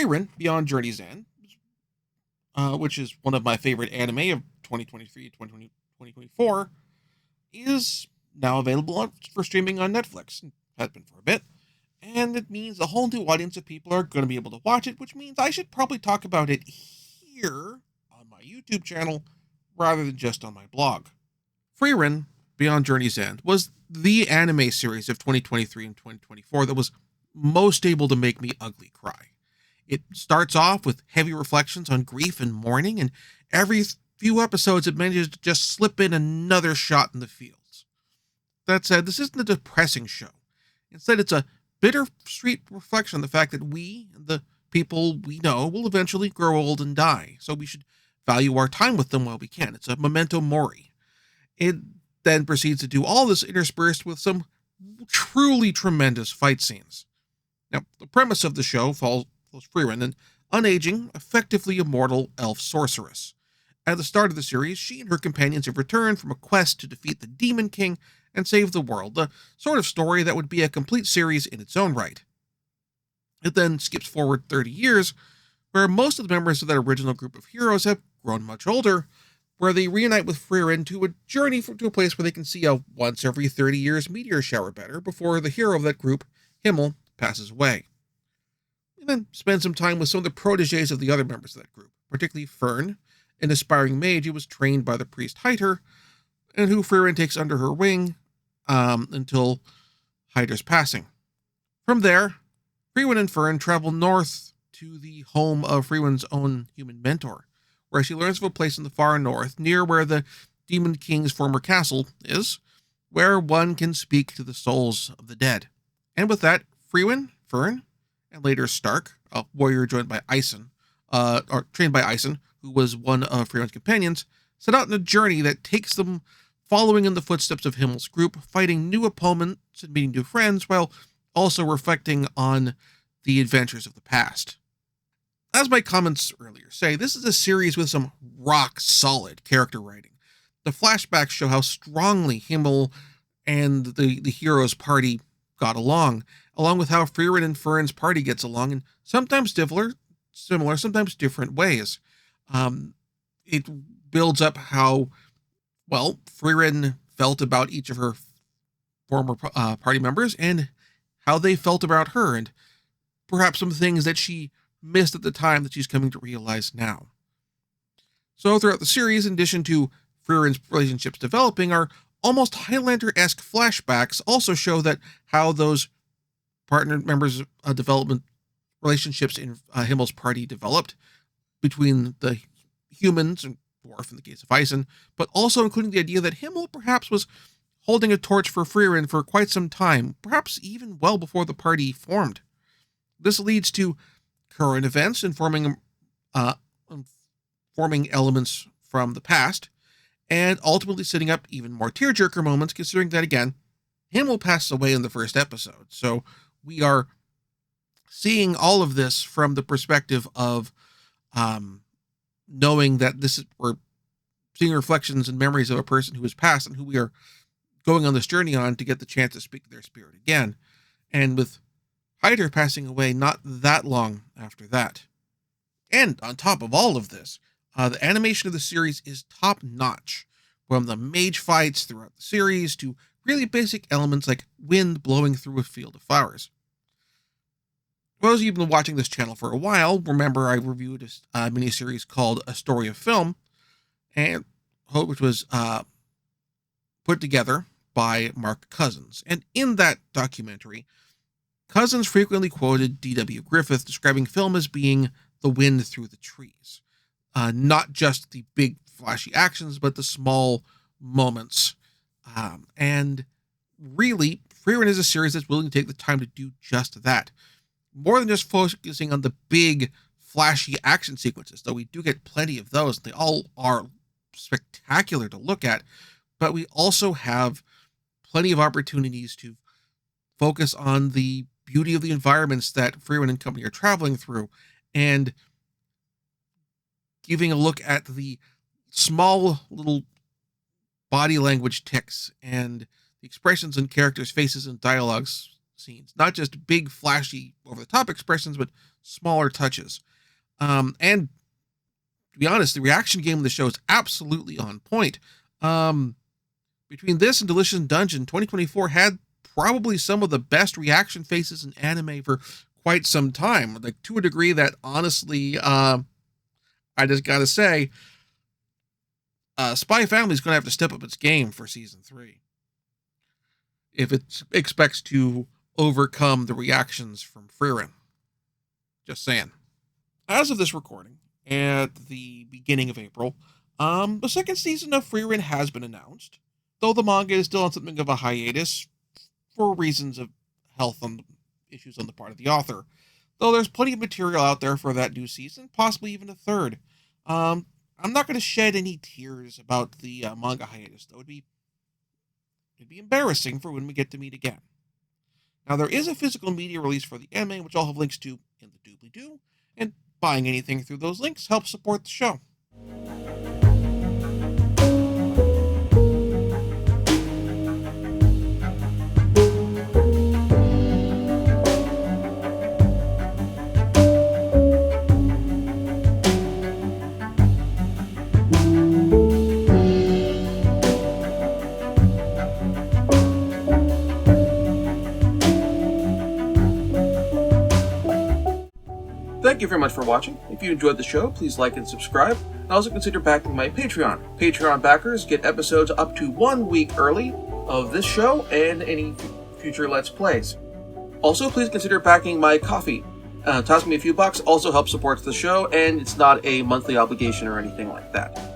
Frieren, Beyond Journey's End, which is one of my favorite anime of 2023 2024, is now available for streaming on Netflix. And has been for a bit. And it means a whole new audience of people are going to be able to watch it, which means I should probably talk about it here on my YouTube channel rather than just on my blog. Frieren, Beyond Journey's End, was the anime series of 2023 and 2024 that was most able to make me ugly cry. It starts off with heavy reflections on grief and mourning, and every few episodes it manages to just slip in another shot in the fields. That said, this isn't a depressing show. Instead, it's a bittersweet reflection on the fact that we, the people we know, will eventually grow old and die, so we should value our time with them while we can. It's a memento mori. It then proceeds to do all this interspersed with some truly tremendous fight scenes. Now, the premise of the show follows Frieren, an unaging, effectively immortal elf sorceress. At the start of the series, she and her companions have returned from a quest to defeat the Demon King and save the world, the sort of story that would be a complete series in its own right. It then skips forward 30 years, where most of the members of that original group of heroes have grown much older, where they reunite with Frieren to a journey to a place where they can see a once every 30 years meteor shower better before the hero of that group, Himmel, passes away. We then spend some time with some of the proteges of the other members of that group, particularly Fern, an aspiring mage who was trained by the priest Hyder, and who Frieren takes under her wing until Hyder's passing. From there, Frieren and Fern travel north to the home of Frieren's own human mentor, where she learns of a place in the far north, near where the Demon King's former castle is, where one can speak to the souls of the dead. And with that, Frieren, Fern, and later Stark, a warrior joined by Ison, or trained by Ison, who was one of Frieren's companions, set out on a journey that takes them following in the footsteps of Himmel's group, fighting new opponents and meeting new friends, while also reflecting on the adventures of the past. As my comments earlier say, this is a series with some rock-solid character writing. The flashbacks show how strongly Himmel and the hero's party got along with how Frieren and Fern's party gets along in sometimes similar, sometimes different ways. It builds up how, well, Frieren felt about each of her former party members and how they felt about her, and perhaps some things that she missed at the time that she's coming to realize now. So throughout the series, in addition to Frieren's relationships developing, our almost Highlander-esque flashbacks also show that how those partner members' development relationships in Himmel's party developed between the humans and dwarf in the case of Ison, but also including the idea that Himmel perhaps was holding a torch for Frieren for quite some time, perhaps even well before the party formed. This leads to current events informing elements from the past, and ultimately setting up even more tearjerker moments, considering that, again, Himmel passes away in the first episode. So we are seeing all of this from the perspective of knowing that we're seeing reflections and memories of a person who has passed and who we are going on this journey on to get the chance to speak to their spirit again. And with Hyder passing away not that long after that. And on top of all of this, the animation of the series is top-notch, from the mage fights throughout the series to really basic elements like wind blowing through a field of flowers. For those of you who've been watching this channel for a while, remember I reviewed a miniseries called A Story of Film, and which was put together by Mark Cousins. And in that documentary, Cousins frequently quoted D.W. Griffith, describing film as being the wind through the trees. Not just the big flashy actions, but the small moments. And really, Frieren is a series that's willing to take the time to do just that. More than just focusing on the big, flashy action sequences, though we do get plenty of those. They all are spectacular to look at, but we also have plenty of opportunities to focus on the beauty of the environments that Frieren and company are traveling through, and giving a look at the small little body language tics and the expressions in characters' faces and dialogues scenes. Not just big, flashy, over-the-top expressions, but smaller touches. And to be honest, the reaction game of the show is absolutely on point. Between this and Delicious Dungeon, 2024 had probably some of the best reaction faces in anime for quite some time. Like, to a degree that, honestly, I just gotta say, Spy Family is going to have to step up its game for Season 3 if it expects to overcome the reactions from Frieren. Just saying. As of this recording, at the beginning of April, the second season of Frieren has been announced, though the manga is still on something of a hiatus for reasons of health issues on the part of the author. Though there's plenty of material out there for that new season, possibly even a third. I'm not going to shed any tears about the manga hiatus, though. It'd be embarrassing for when we get to meet again. Now, there is a physical media release for the anime, which I'll have links to in the doobly-doo, and buying anything through those links helps support the show. Thank you very much for watching. If you enjoyed the show, please like and subscribe, and also consider backing my Patreon. Patreon backers get episodes up to 1 week early of this show and any future Let's Plays. Also, please consider backing my Ko-fi. Toss me a few bucks also helps support the show, and it's not a monthly obligation or anything like that.